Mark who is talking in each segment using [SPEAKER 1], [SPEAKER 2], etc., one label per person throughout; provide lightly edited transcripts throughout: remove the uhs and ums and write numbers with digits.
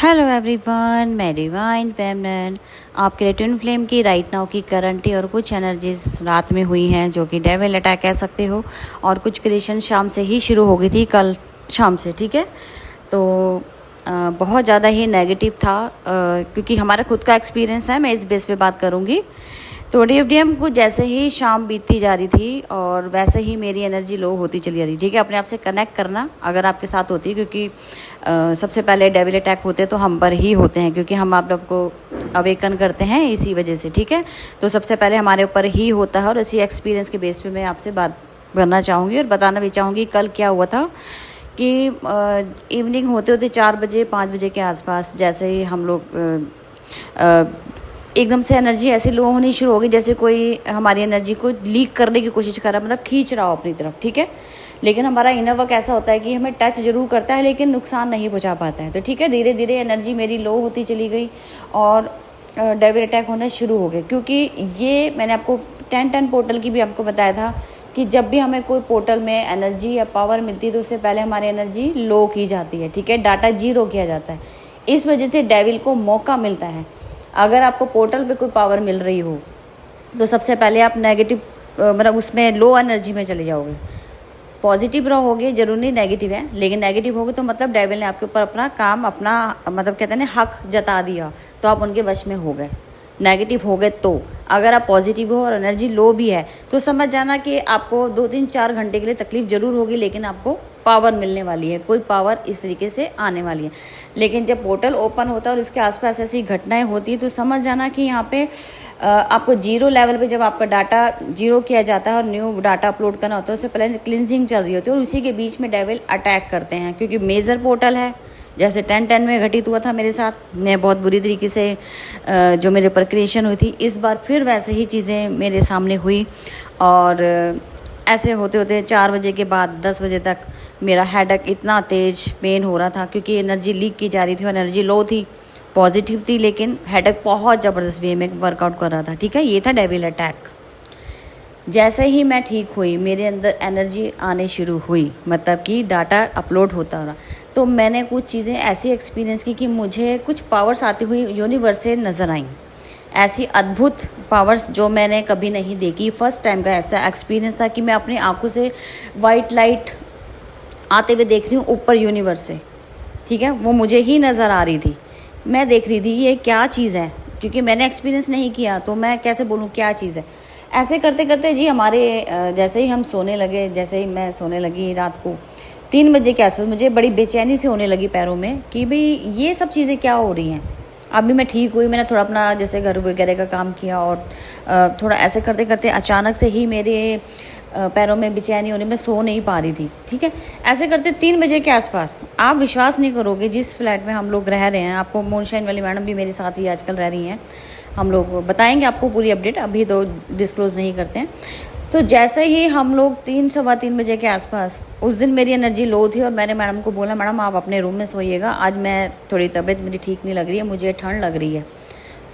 [SPEAKER 1] Hello everyone, मैं divine feminine आपके लिए ट्विन फ्लेम की राइट नाउ की करंटी और कुछ एनर्जीज रात में हुई हैं जो कि डेविल अटैक कह सकते हो। और कुछ क्रिएशन शाम से ही शुरू हो गई थी, कल शाम से। ठीक है, तो बहुत ज़्यादा ही नेगेटिव था क्योंकि हमारा खुद का एक्सपीरियंस है, मैं इस बेस पे बात करूँगी। तो डीएफडीएम को जैसे ही शाम बीतती जा रही थी और वैसे ही मेरी एनर्जी लो होती चली जा रही। ठीक है, अपने आप से कनेक्ट करना अगर आपके साथ होती, क्योंकि सबसे पहले डेविल अटैक होते तो हम पर ही होते हैं, क्योंकि हम आप लोग को अवेकन करते हैं इसी वजह से। ठीक है, तो सबसे पहले हमारे ऊपर ही होता है और इसी एक्सपीरियंस के बेस पे मैं आपसे बात करना चाहूँगी और बताना भी चाहूँगी कल क्या हुआ था। कि इवनिंग होते होते 4 बजे 5 बजे के आसपास जैसे ही हम लोग एकदम से एनर्जी ऐसी लो होनी शुरू हो गई, जैसे कोई हमारी एनर्जी को लीक करने की कोशिश कर रहा है, मतलब खींच रहा हो अपनी तरफ। ठीक है, लेकिन हमारा इनर वर्क ऐसा होता है कि हमें टच जरूर करता है लेकिन नुकसान नहीं पहुंचा पाता है। तो ठीक है, धीरे धीरे एनर्जी मेरी लो होती चली गई और डेविल अटैक होना शुरू हो गए। क्योंकि ये मैंने आपको 10-10 पोर्टल की भी आपको बताया था कि जब भी हमें कोई पोर्टल में एनर्जी या पावर मिलती है तो उससे पहले हमारी एनर्जी लो की जाती है। ठीक है, डाटा जीरो किया जाता है। इस वजह से डेविल को मौका मिलता है। अगर आपको पोर्टल पे कोई पावर मिल रही हो तो सबसे पहले आप नेगेटिव मतलब उसमें लो एनर्जी में चले जाओगे। पॉजिटिव रहोगे, जरूरी नहीं नेगेटिव है, लेकिन नेगेटिव होगे तो मतलब डेविल ने आपके ऊपर अपना काम, अपना मतलब कहते हैं ना हक जता दिया, तो आप उनके वश में हो गए। नेगेटिव हो गए तो अगर आप पॉजिटिव हो और एनर्जी लो भी है तो समझ जाना कि आपको 2-3-4 घंटे के लिए तकलीफ जरूर होगी, लेकिन आपको पावर मिलने वाली है, कोई पावर इस तरीके से आने वाली है। लेकिन जब पोर्टल ओपन होता है और इसके आसपास ऐसी घटनाएं होती है तो समझ जाना कि यहाँ पे आपको जीरो लेवल पे जब आपका डाटा जीरो किया जाता है और न्यू डाटा अपलोड करना होता है, उससे पहले क्लिनजिंग चल रही होती है और उसी के बीच में डेविल अटैक करते हैं। क्योंकि मेजर पोर्टल है, जैसे 10-10 में घटित हुआ था मेरे साथ, मैं बहुत बुरी तरीके से जो मेरे पर क्रिएशन हुई थी, इस बार फिर वैसे ही चीज़ें मेरे सामने हुई। और ऐसे होते होते 4 बजे के बाद 10 बजे तक मेरा हेडेक इतना तेज पेन हो रहा था, क्योंकि एनर्जी लीक की जा रही थी और एनर्जी लो थी, पॉजिटिव थी, लेकिन हेडेक बहुत ज़बरदस्त वे में वर्कआउट कर रहा था। ठीक है, ये था डेविल अटैक। जैसे ही मैं ठीक हुई, मेरे अंदर एनर्जी आने शुरू हुई, मतलब कि डाटा अपलोड होता रहा, तो मैंने कुछ चीज़ें ऐसी एक्सपीरियंस की कि मुझे कुछ पावर्स आती हुई यूनिवर्स से नज़र आई। ऐसी अद्भुत पावर्स जो मैंने कभी नहीं देखी। फर्स्ट टाइम का ऐसा एक्सपीरियंस था कि मैं अपनी आंखों से वाइट लाइट आते हुए देख रही हूँ ऊपर यूनिवर्स से। ठीक है, वो मुझे ही नज़र आ रही थी, मैं देख रही थी ये क्या चीज़ है, क्योंकि मैंने एक्सपीरियंस नहीं किया तो मैं कैसे बोलूँ क्या चीज़ है। ऐसे करते करते जी हमारे जैसे ही हम सोने लगे, जैसे ही मैं सोने लगी रात को 3 बजे के आसपास, मुझे बड़ी बेचैनी से होने लगी पैरों में कि भाई ये सब चीज़ें क्या हो रही हैं। अभी मैं ठीक हुई, मैंने थोड़ा अपना जैसे घर वगैरह का काम किया और थोड़ा ऐसे करते करते अचानक से ही मेरे पैरों में बेचैनी होने में सो नहीं पा रही थी। ठीक है, ऐसे करते 3 बजे के आसपास, आप विश्वास नहीं करोगे, जिस फ्लैट में हम लोग रह रहे हैं, आपको मूनशाइन वाली मैडम भी मेरे साथ ही आजकल रह रही हैं, हम लोग बताएंगे आपको पूरी अपडेट, अभी तो डिस्क्लोज नहीं करते हैं। तो जैसे ही हम लोग 3-3:15 बजे के आसपास, उस दिन मेरी एनर्जी लो थी और मैंने मैडम को बोला, मैडम आप अपने रूम में सोइएगा, आज मैं थोड़ी तबीयत मेरी ठीक नहीं लग रही है, मुझे ठंड लग रही है।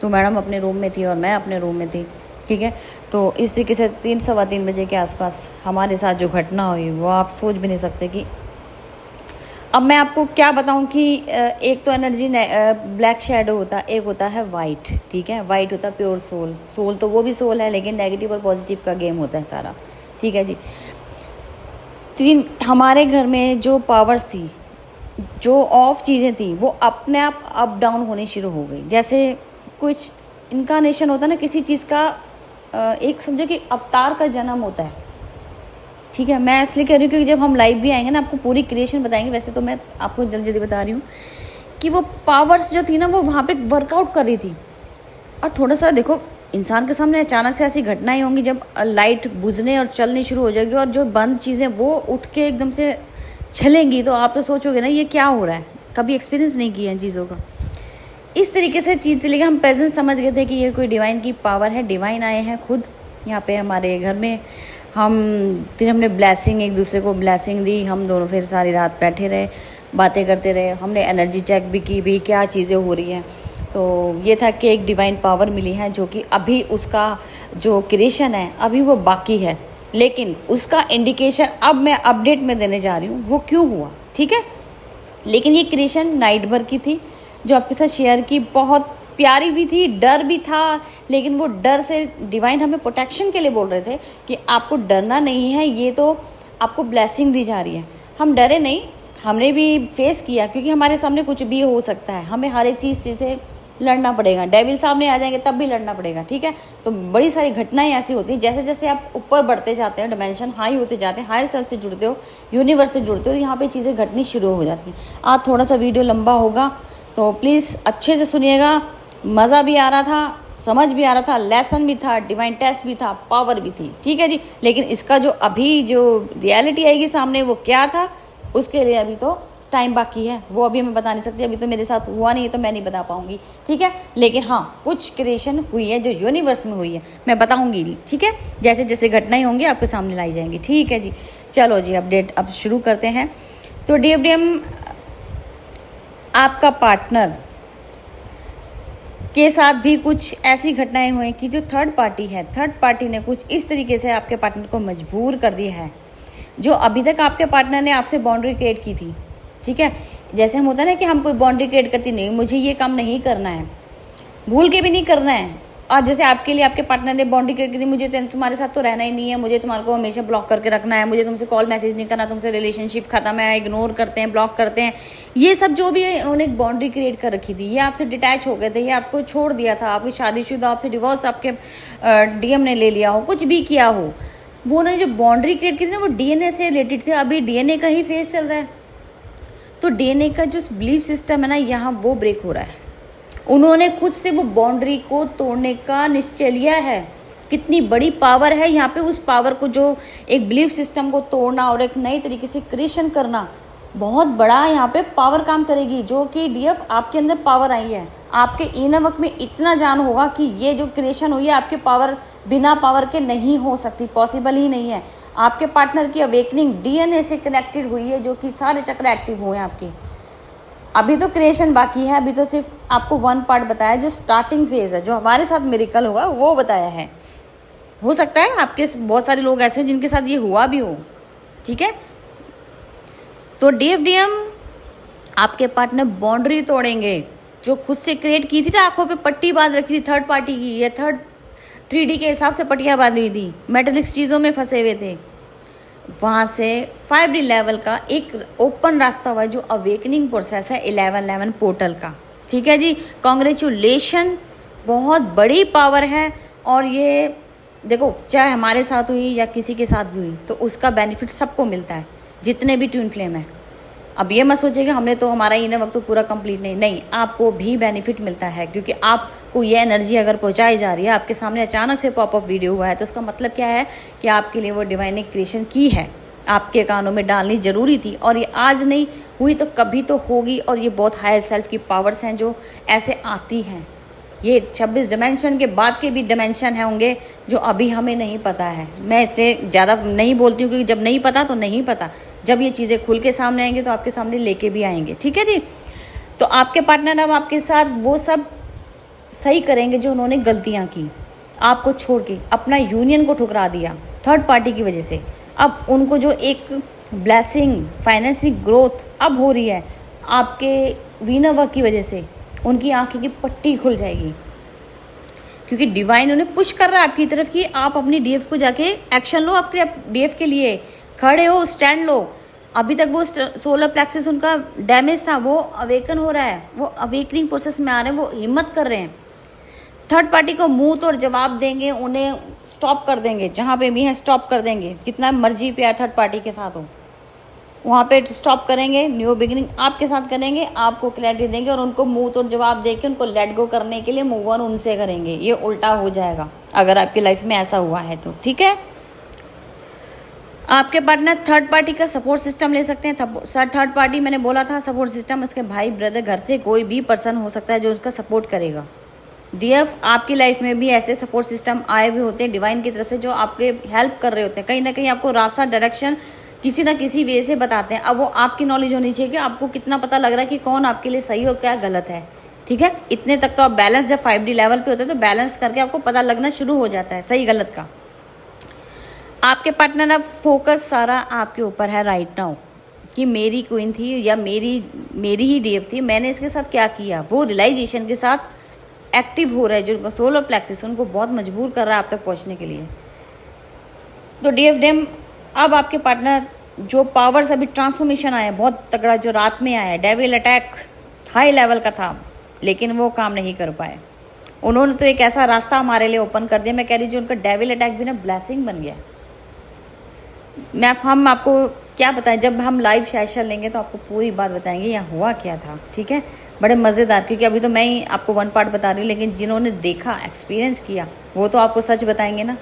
[SPEAKER 1] तो मैडम अपने रूम में थी और मैं अपने रूम में थी। ठीक है, तो इस तरीके से 3-3:15 बजे के आसपास हमारे साथ जो घटना हुई वो आप सोच भी नहीं सकते। कि अब मैं आपको क्या बताऊं कि एक तो एनर्जी ब्लैक शेडो होता है, एक होता है वाइट। ठीक है, वाइट होता है प्योर सोल। सोल तो वो भी सोल है, लेकिन नेगेटिव और पॉजिटिव का गेम होता है सारा। ठीक है जी, हमारे घर में जो पावर्स थी, जो ऑफ चीज़ें थी, वो अपने आप अप डाउन होनी शुरू हो गई। जैसे कुछ इनकारनेशन होता है ना किसी चीज़ का, एक समझो कि अवतार का जन्म होता है। ठीक है, मैं इसलिए कह रही हूँ क्योंकि जब हम लाइव भी आएंगे ना, आपको पूरी क्रिएशन बताएंगे। वैसे तो मैं आपको जल्दी जल्दी बता रही हूँ कि वो पावर्स जो थी ना, वो वहाँ पे वर्कआउट कर रही थी। और थोड़ा सा देखो, इंसान के सामने अचानक से ऐसी घटनाएं होंगी जब लाइट बुझने और चलनी शुरू हो जाएगी और जो बंद चीज़ें वो उठ के एकदम से चलेंगी, तो आप तो सोचोगे ना ये क्या हो रहा है, कभी एक्सपीरियंस नहीं किया इन चीज़ों का। इस तरीके से चीज़ थी, लेकिन हम प्रेजेंट समझ गए थे कि ये कोई डिवाइन की पावर है, डिवाइन आए हैं खुद यहाँ पे हमारे घर में। फिर हमने ब्लेसिंग, एक दूसरे को ब्लेसिंग दी, हम दोनों फिर सारी रात बैठे रहे, बातें करते रहे, हमने एनर्जी चेक भी की भी क्या चीज़ें हो रही हैं। तो ये था कि एक डिवाइन पावर मिली है, जो कि अभी उसका जो क्रिएशन है अभी वो बाकी है, लेकिन उसका इंडिकेशन अब मैं अपडेट में देने जा रही हूँ वो क्यों हुआ। ठीक है, लेकिन ये क्रिएशन नाइट भर की थी, जो आपके साथ शेयर की, बहुत प्यारी भी थी, डर भी था, लेकिन वो डर से डिवाइन हमें प्रोटेक्शन के लिए बोल रहे थे कि आपको डरना नहीं है, ये तो आपको ब्लेसिंग दी जा रही है। हम डरे नहीं, हमने भी फेस किया, क्योंकि हमारे सामने कुछ भी हो सकता है, हमें हर एक चीज़ से लड़ना पड़ेगा। डेविल सामने आ जाएंगे तब भी लड़ना पड़ेगा, ठीक है। तो बड़ी सारी घटनाएं ऐसी होती हैं, जैसे जैसे आप ऊपर बढ़ते जाते हैं, डिमेंशन हाई होते जाते हैं, हायर सेल्फ से जुड़ते हो, यूनिवर्स से जुड़ते हो, यहाँ पे चीज़ें घटनी शुरू हो जाती हैं। आज थोड़ा सा वीडियो लंबा होगा तो प्लीज़ अच्छे से सुनिएगा। मज़ा भी आ रहा था, समझ भी आ रहा था, लेसन भी था, डिवाइन टेस्ट भी था, पावर भी थी, ठीक है जी। लेकिन इसका जो अभी जो रियलिटी आएगी सामने वो क्या था, उसके लिए अभी तो टाइम बाकी है, वो अभी मैं बता नहीं सकती, अभी तो मेरे साथ हुआ नहीं है तो मैं नहीं बता पाऊंगी, ठीक है। लेकिन हाँ, कुछ क्रिएशन हुई है जो यूनिवर्स में हुई है, मैं बताऊंगी, ठीक है। जैसे जैसे घटनाएं होंगी आपके सामने लाई जाएंगी, ठीक है जी। चलो जी, अपडेट अब शुरू करते हैं। तो DFDM, आपका पार्टनर के साथ भी कुछ ऐसी घटनाएं हुई कि जो थर्ड पार्टी है, थर्ड पार्टी ने कुछ इस तरीके से आपके पार्टनर को मजबूर कर दिया है, जो अभी तक आपके पार्टनर ने आपसे बाउंड्री क्रिएट की थी, ठीक है। जैसे हम होता है ना कि हम कोई बाउंड्री क्रिएट करती नहीं, मुझे ये काम नहीं करना है, भूल के भी नहीं करना है। और जैसे आपके लिए आपके पार्टनर ने बाउंड्री क्रिएट की थी, मुझे तुम्हारे साथ तो रहना ही नहीं है, मुझे तुम्हारे को हमेशा ब्लॉक करके रखना है, मुझे तुमसे कॉल मैसेज नहीं करना, तुमसे रिलेशनशिप खत्म है, इग्नोर करते हैं, ब्लॉक करते हैं, ये सब जो भी है उन्होंने एक बाउंड्री क्रिएट कर रखी थी। ये आपसे डिटैच हो गए थे, ये आपको छोड़ दिया था, आपकी शादीशुदा, आपसे डिवोर्स आपके DM ने ले लिया हो, कुछ भी किया हो, वो उन्होंने जो बाउंड्री क्रिएट की थी ना वो DNA से रिलेटेड थे। अभी DNA का ही फेस चल रहा है, तो DNA का जो बिलीफ सिस्टम है ना, यहाँ वो ब्रेक हो रहा है। उन्होंने खुद से वो बाउंड्री को तोड़ने का निश्चय लिया है। कितनी बड़ी पावर है यहाँ पे, उस पावर को, जो एक बिलीफ सिस्टम को तोड़ना और एक नई तरीके से क्रिएशन करना, बहुत बड़ा यहाँ पे पावर काम करेगी। जो कि DF आपके अंदर पावर आई है, आपके इनर वर्क में इतना जान होगा कि ये जो क्रिएशन हुई है आपके पावर, बिना पावर के नहीं हो सकती, पॉसिबल ही नहीं है। आपके पार्टनर की अवेकनिंग DNA से कनेक्टेड हुई है, जो कि सारे चक्र एक्टिव हुए हैं आपके। अभी तो क्रिएशन बाकी है, अभी तो सिर्फ आपको 1 पार्ट बताया, जो स्टार्टिंग फेज है, जो हमारे साथ मिरेकल हुआ वो बताया है। हो सकता है आपके बहुत सारे लोग ऐसे हैं जिनके साथ ये हुआ भी हो, ठीक है। तो DFDM, आपके पार्टनर बाउंड्री तोड़ेंगे, जो खुद से क्रिएट की थी ना, आंखों पे पट्टी बांध रखी थी थर्ड पार्टी की, ये 3D के हिसाब से पट्टियाँ बांधी हुई थी, मेटेलिक्स चीज़ों में फंसे हुए थे, वहाँ से 5D लेवल का एक ओपन रास्ता हुआ है, जो अवेकनिंग प्रोसेस है 1111 पोर्टल का, ठीक है जी। कॉन्ग्रेचुलेशन, बहुत बड़ी पावर है। और ये देखो, चाहे हमारे साथ हुई या किसी के साथ भी हुई, तो उसका बेनिफिट सबको मिलता है, जितने भी ट्विन फ्लेम है। अब ये मत सोचिए कि हमने तो, हमारा इनर वक्त तो पूरा कंप्लीट नहीं, आपको भी बेनिफिट मिलता है, क्योंकि आपको ये एनर्जी अगर पहुंचाई जा रही है, आपके सामने अचानक से पॉपअप वीडियो हुआ है, तो उसका मतलब क्या है कि आपके लिए वो डिवाइन क्रिएशन की है, आपके कानों में डालनी जरूरी थी। और ये आज नहीं हुई तो कभी तो होगी। और ये बहुत हायर सेल्फ की पावर्स हैं जो ऐसे आती हैं। ये 26 डिमेंशन के बाद के भी डिमेंशन है होंगे, जो अभी हमें नहीं पता है। मैं इससे ज़्यादा नहीं बोलती हूँ, क्योंकि जब नहीं पता तो नहीं पता, जब ये चीज़ें खुल के सामने आएंगे तो आपके सामने लेके भी आएंगे, ठीक है जी। तो आपके पार्टनर अब आपके साथ वो सब सही करेंगे जो उन्होंने गलतियाँ की, आपको छोड़ के अपना यूनियन को ठुकरा दिया थर्ड पार्टी की वजह से। अब उनको जो एक ब्लेसिंग, फाइनेंशियल ग्रोथ अब हो रही है आपके वीनर वर्क की वजह से, उनकी आंखें की पट्टी खुल जाएगी, क्योंकि डिवाइन उन्हें पुश कर रहा है आपकी तरफ कि आप अपनी DF को जाके एक्शन लो, आपके DF के लिए खड़े हो, स्टैंड लो। अभी तक वो सोलर प्लेक्सस उनका डैमेज था, वो अवेकन हो रहा है, वो अवेकनिंग प्रोसेस में आ रहे हैं, वो हिम्मत कर रहे हैं। थर्ड पार्टी को मुंह तोड़ जवाब देंगे, उन्हें स्टॉप कर देंगे, जहाँ पे भी हैं स्टॉप कर देंगे। कितना मर्जी प्यार थर्ड पार्टी के साथ हो, वहाँ पे स्टॉप करेंगे, न्यू बिगिनिंग आपके साथ करेंगे, आपको क्लैरिटी देंगे, और उनको मुंह तोड़ जवाब देके उनको लेट गो करने के लिए मूव ऑन उनसे करेंगे। ये उल्टा हो जाएगा अगर आपकी लाइफ में ऐसा हुआ है तो, ठीक है। आपके पार्टनर थर्ड पार्टी का सपोर्ट सिस्टम ले सकते हैं। थर्ड पार्टी मैंने बोला था, सपोर्ट सिस्टम उसके भाई, ब्रदर, घर से कोई भी पर्सन हो सकता है जो उसका सपोर्ट करेगा। DF आपकी लाइफ में भी ऐसे सपोर्ट सिस्टम आए हुए होते हैं डिवाइन की तरफ से, जो आपके हेल्प कर रहे होते हैं, कहीं ना कहीं आपको रास्ता, डायरेक्शन किसी ना किसी वे से बताते हैं। अब वो आपकी नॉलेज होनी चाहिए कि आपको कितना पता लग रहा है कि कौन आपके लिए सही और क्या गलत है, ठीक है। इतने तक तो आप बैलेंस, जब 5D लेवल पे होते हैं तो बैलेंस करके आपको पता लगना शुरू हो जाता है सही गलत का। आपके पार्टनर अब फोकस सारा आपके ऊपर है राइट नाउ, कि मेरी क्वीन थी या मेरी ही डीएफ थी, मैंने इसके साथ क्या किया, वो रियलाइजेशन के साथ एक्टिव हो रहा है। जो सोलर प्लेक्सिस उनको बहुत मजबूर कर रहा है आप तक पहुंचने के लिए। तो डीएफ डेम, अब आपके पार्टनर जो पावर्स अभी ट्रांसफॉर्मेशन आया बहुत तगड़ा, जो रात में आया, डेविल अटैक हाई लेवल का था, लेकिन वो काम नहीं कर पाए। उन्होंने तो एक ऐसा रास्ता हमारे लिए ओपन कर दिया, मैं कह रही जो उनका डेविल अटैक भी ना ब्लेसिंग बन गया। हम आपको क्या बताएं, जब हम लाइव सेशन लेंगे तो आपको पूरी बात बताएंगे यहाँ हुआ क्या था, ठीक है। बड़े मज़ेदार, क्योंकि अभी तो मैं ही आपको वन पार्ट बता रही हूँ, लेकिन जिन्होंने देखा, एक्सपीरियंस किया, वो तो आपको सच बताएंगे ना।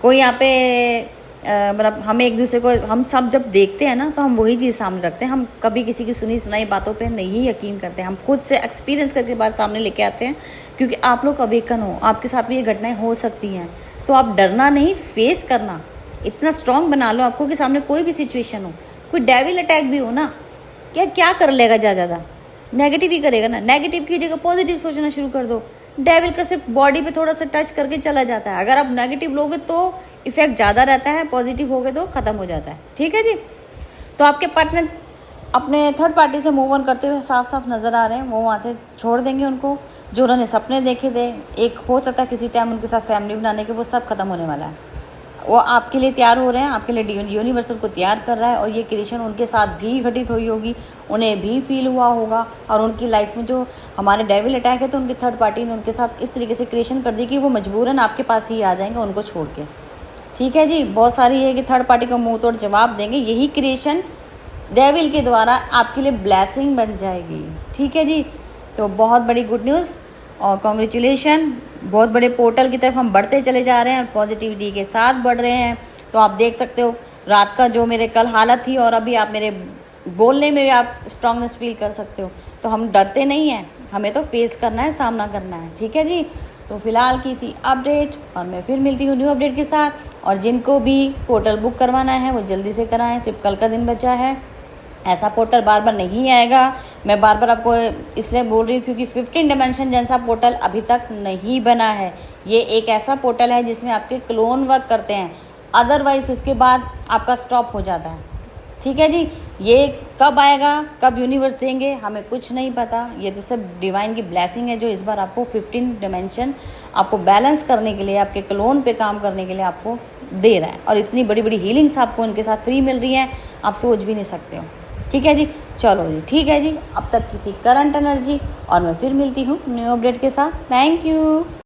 [SPEAKER 1] कोई यहाँ पे मतलब हम एक दूसरे को, हम सब जब देखते हैं ना तो हम वही चीज़ सामने रखते हैं। हम कभी किसी की सुनी सुनाई बातों पे नहीं यकीन करते, हम खुद से एक्सपीरियंस करके बात सामने लेके आते हैं, क्योंकि आप लोग अवेकन हो, आपके साथ भी ये घटनाएं हो सकती हैं। तो आप डरना नहीं, फेस करना, इतना स्ट्रांग बना लो आपको कि सामने कोई भी सिचुएशन हो, कोई डेविल अटैक भी हो ना, क्या कर लेगा, ज़्यादा नेगेटिव ही करेगा ना। नेगेटिव की जगह पॉजिटिव सोचना शुरू कर दो। डेविल का सिर्फ बॉडी पे थोड़ा सा टच करके चला जाता है, अगर आप नेगेटिव लोगे तो इफेक्ट ज़्यादा रहता है, पॉजिटिव हो गए तो ख़त्म हो जाता है, ठीक है जी। तो आपके पार्टनर अपने थर्ड पार्टी से मूव ऑन करते हुए साफ साफ नज़र आ रहे हैं, वो वहाँ से छोड़ देंगे उनको। जो उन्होंने सपने देखे थे, एक हो सकता है किसी टाइम उनके साथ फैमिली बनाने के, वो सब खत्म होने वाला है। वो आपके लिए तैयार हो रहे हैं, आपके लिए यूनिवर्स को तैयार कर रहा है, और ये क्रिएशन उनके साथ भी घटित हुई होगी, उन्हें भी फील हुआ होगा। और उनकी लाइफ में जो हमारे डेविल अटैक है, तो उनकी थर्ड पार्टी ने उनके साथ इस तरीके से क्रिएशन कर दी कि वो मजबूरन आपके पास ही आ जाएंगे उनको छोड़ के, ठीक है जी। बहुत सारी है कि थर्ड पार्टी को मुंह तोड़ जवाब देंगे, यही क्रिएशन डेविल के द्वारा आपके लिए ब्लेसिंग बन जाएगी, ठीक है जी। तो बहुत बड़ी गुड न्यूज़ और कॉन्ग्रेचुलेशन, बहुत बड़े पोर्टल की तरफ हम बढ़ते चले जा रहे हैं और पॉजिटिविटी के साथ बढ़ रहे हैं। तो आप देख सकते हो रात का जो मेरे कल हालत थी, और अभी आप मेरे बोलने में भी आप स्ट्रांगनेस फील कर सकते हो। तो हम डरते नहीं हैं, हमें तो फेस करना है, सामना करना है, ठीक है जी। तो फिलहाल की थी अपडेट, और मैं फिर मिलती हूँ न्यू अपडेट के साथ। और जिनको भी पोर्टल बुक करवाना है वो जल्दी से कराएं, सिर्फ कल का दिन बचा है। ऐसा पोर्टल बार बार नहीं आएगा, मैं बार बार आपको इसलिए बोल रही हूँ क्योंकि 15 डायमेंशन जैसा पोर्टल अभी तक नहीं बना है। ये एक ऐसा पोर्टल है जिसमें आपके क्लोन वर्क करते हैं, अदरवाइज इसके बाद आपका स्टॉप हो जाता है, ठीक है जी। ये कब आएगा, कब यूनिवर्स देंगे, हमें कुछ नहीं पता। ये तो सब डिवाइन की ब्लेसिंग है जो इस बार आपको 15 डायमेंशन आपको बैलेंस करने के लिए, आपके क्लोन पे काम करने के लिए आपको दे रहा है। और इतनी बड़ी बड़ी हीलिंग्स आपको इनके साथ फ्री मिल रही हैं, आप सोच भी नहीं सकते हो, ठीक है जी। चलो जी, ठीक है जी। अब तक की थी करंट एनर्जी, और मैं फिर मिलती हूँ न्यू अपडेट के साथ। Thank you.